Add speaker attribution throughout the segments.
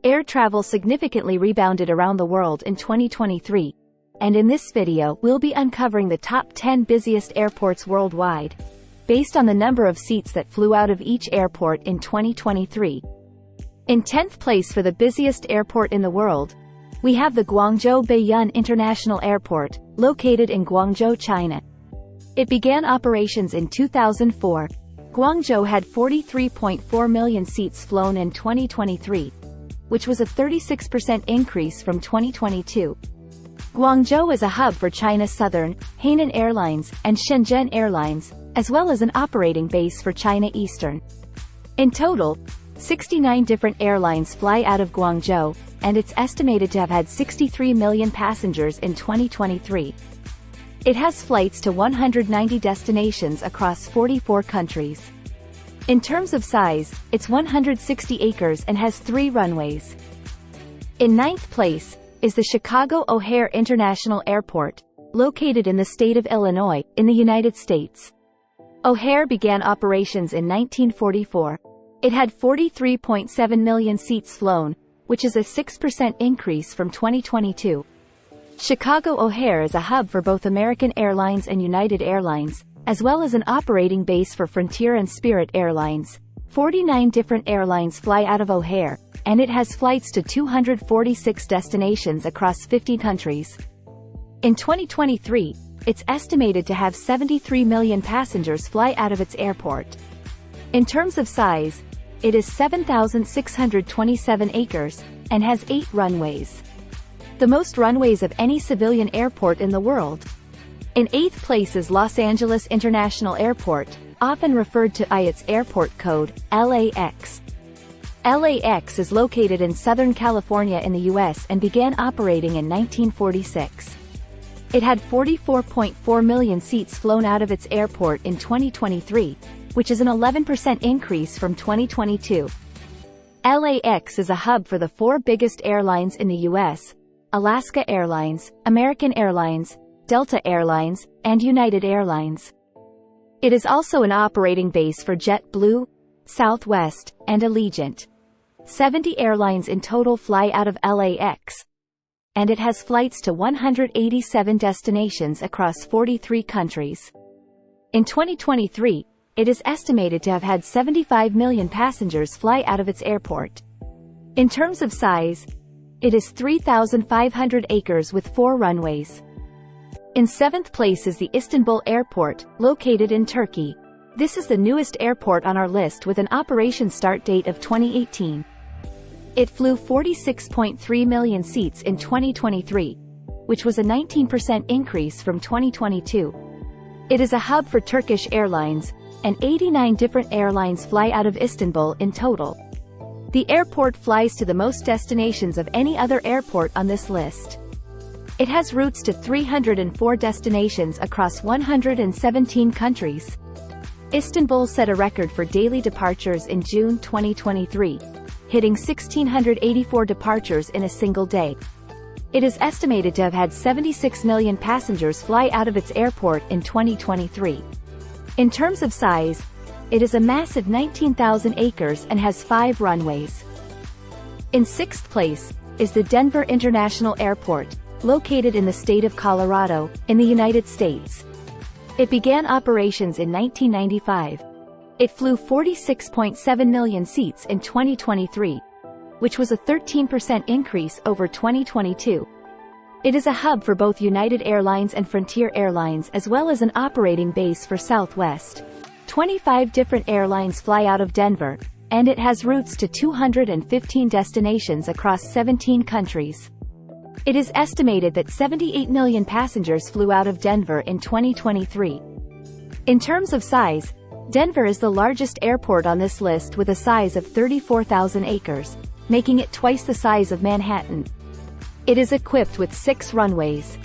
Speaker 1: Air travel significantly rebounded around the world in 2023, and in this video we'll be uncovering the top 10 busiest airports worldwide, based on the number of seats that flew out of each airport in 2023. In 10th place for the busiest airport in the world, we have the Guangzhou Baiyun International Airport, located in Guangzhou, China. It began operations in 2004. Guangzhou had 43.4 million seats flown in 2023, which was a 36% increase from 2022. Guangzhou is a hub for China Southern, Hainan Airlines, and Shenzhen Airlines, as well as an operating base for China Eastern. In total, 69 different airlines fly out of Guangzhou, and it's estimated to have had 63 million passengers in 2023. It has flights to 190 destinations across 44 countries. In terms of size, it's 160 acres and has 3 runways. In 9th place is the Chicago O'Hare International Airport, located in the state of Illinois, in the United States. O'Hare began operations in 1944. It had 43.7 million seats flown, which is a 6% increase from 2022. Chicago O'Hare is a hub for both American Airlines and United Airlines, as well as an operating base for Frontier and Spirit Airlines. 49 different airlines fly out of O'Hare, and it has flights to 246 destinations across 50 countries. In 2023, it's estimated to have 73 million passengers fly out of its airport. In terms of size, it is 7,627 acres, and has 8 runways. The most runways of any civilian airport in the world. In 8th place is Los Angeles International Airport, often referred to by its airport code, LAX. LAX is located in Southern California in the U.S. and began operating in 1946. It had 44.4 million seats flown out of its airport in 2023, which is an 11% increase from 2022. LAX is a hub for the 4 biggest airlines in the U.S., Alaska Airlines, American Airlines, Delta Airlines, and United Airlines. It is also an operating base for JetBlue, Southwest, and Allegiant. 70 airlines in total fly out of LAX, and it has flights to 187 destinations across 43 countries. In 2023, it is estimated to have had 75 million passengers fly out of its airport. In terms of size, it is 3,500 acres with 4 runways. In 7th place is the Istanbul Airport, located in Turkey. This is the newest airport on our list with an operation start date of 2018. It flew 46.3 million seats in 2023, which was a 19% increase from 2022. It is a hub for Turkish Airlines, and 89 different airlines fly out of Istanbul in total. The airport flies to the most destinations of any other airport on this list. It has routes to 304 destinations across 117 countries. Istanbul set a record for daily departures in June 2023, hitting 1,684 departures in a single day. It is estimated to have had 76 million passengers fly out of its airport in 2023. In terms of size, it is a massive 19,000 acres and has 5 runways. In 6th place is the Denver International Airport, located in the state of Colorado, in the United States. It began operations in 1995. It flew 46.7 million seats in 2023, which was a 13% increase over 2022. It is a hub for both United Airlines and Frontier Airlines as well as an operating base for Southwest. 25 different airlines fly out of Denver, and it has routes to 215 destinations across 17 countries. It is estimated that 78 million passengers flew out of Denver in 2023. In terms of size, Denver is the largest airport on this list with a size of 34,000 acres, making it twice the size of Manhattan. It is equipped with 6 runways.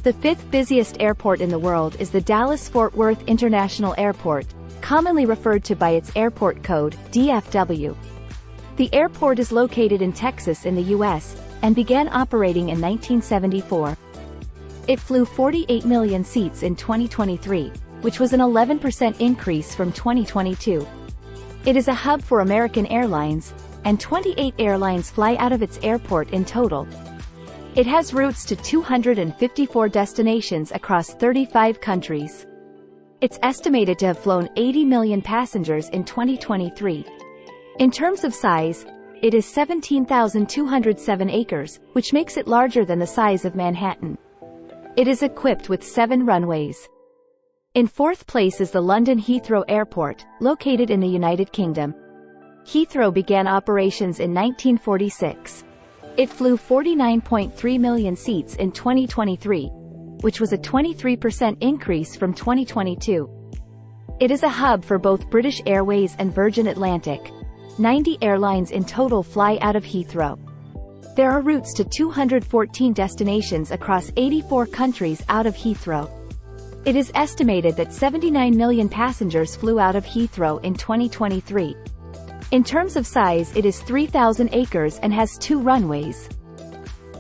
Speaker 1: The 5th busiest airport in the world is the Dallas-Fort Worth International Airport, commonly referred to by its airport code, DFW. The airport is located in Texas in the U.S., and began operating in 1974. It flew 48 million seats in 2023, which was an 11% increase from 2022. It is a hub for American Airlines, and 28 airlines fly out of its airport in total. It has routes to 254 destinations across 35 countries. It's estimated to have flown 80 million passengers in 2023. In terms of size, it is 17,207 acres, which makes it larger than the size of Manhattan. It is equipped with 7 runways. In fourth place is the London Heathrow Airport, located in the United Kingdom. Heathrow began operations in 1946. It flew 49.3 million seats in 2023, which was a 23% increase from 2022. It is a hub for both British Airways and Virgin Atlantic. 90 airlines in total fly out of Heathrow. There are routes to 214 destinations across 84 countries out of Heathrow. It is estimated that 79 million passengers flew out of Heathrow in 2023. In terms of size, it is 3,000 acres and has 2 runways.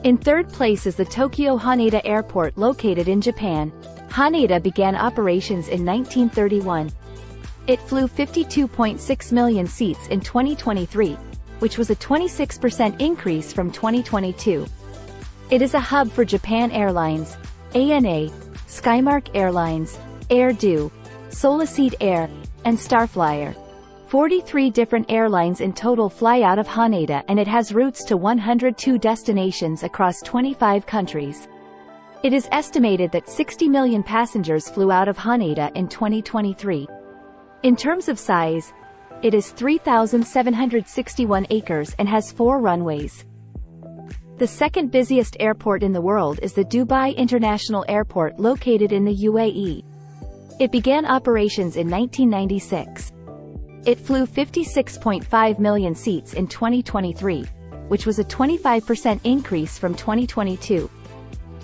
Speaker 1: In third place is the Tokyo Haneda Airport located in Japan. Haneda began operations in 1931. It flew 52.6 million seats in 2023, which was a 26% increase from 2022. It is a hub for Japan Airlines, ANA, Skymark Airlines, Air-Do, Solaseed Air, and Starflyer. 43 different airlines in total fly out of Haneda, and it has routes to 102 destinations across 25 countries. It is estimated that 60 million passengers flew out of Haneda in 2023. In terms of size, it is 3,761 acres and has 4 runways. The second busiest airport in the world is the Dubai International Airport located in the UAE. It began operations in 1996. It flew 56.5 million seats in 2023, which was a 25% increase from 2022.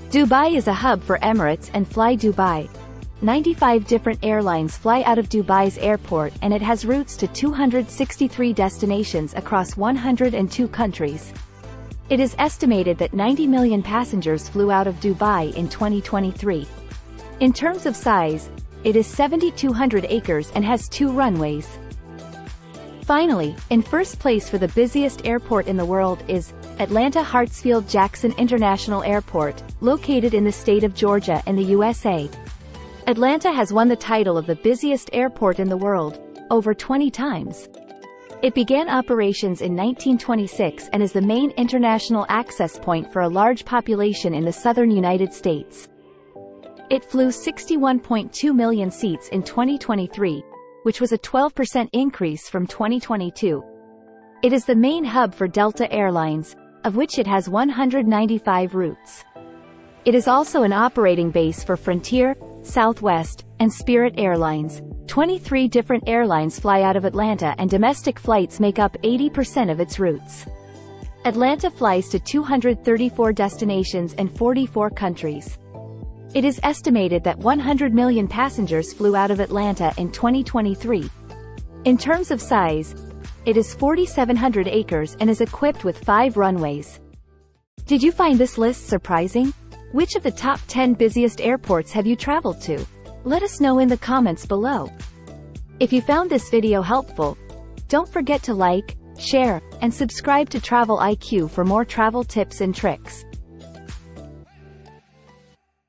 Speaker 1: Dubai is a hub for Emirates and Fly Dubai. 95 different airlines fly out of Dubai's airport, and it has routes to 263 destinations across 102 countries. It is estimated that 90 million passengers flew out of Dubai in 2023. In terms of size, it is 7,200 acres and has 2 runways. Finally, in first place for the busiest airport in the world is Atlanta Hartsfield-Jackson International Airport, located in the state of Georgia in the USA. Atlanta has won the title of the busiest airport in the world over 20 times. It began operations in 1926 and is the main international access point for a large population in the southern United States. It flew 61.2 million seats in 2023, which was a 12% increase from 2022. It is the main hub for Delta Airlines, of which it has 195 routes. It is also an operating base for Frontier, Southwest, and Spirit Airlines. 23 different airlines fly out of Atlanta, and domestic flights make up 80% of its routes. Atlanta flies to 234 destinations in 44 countries. It is estimated that 100 million passengers flew out of Atlanta in 2023. In terms of size, it is 4,700 acres and is equipped with 5 runways. Did you find this list surprising? Which of the top 10 busiest airports have you traveled to? Let us know in the comments below. If you found this video helpful, don't forget to like, share, and subscribe to Travel IQ for more travel tips and tricks.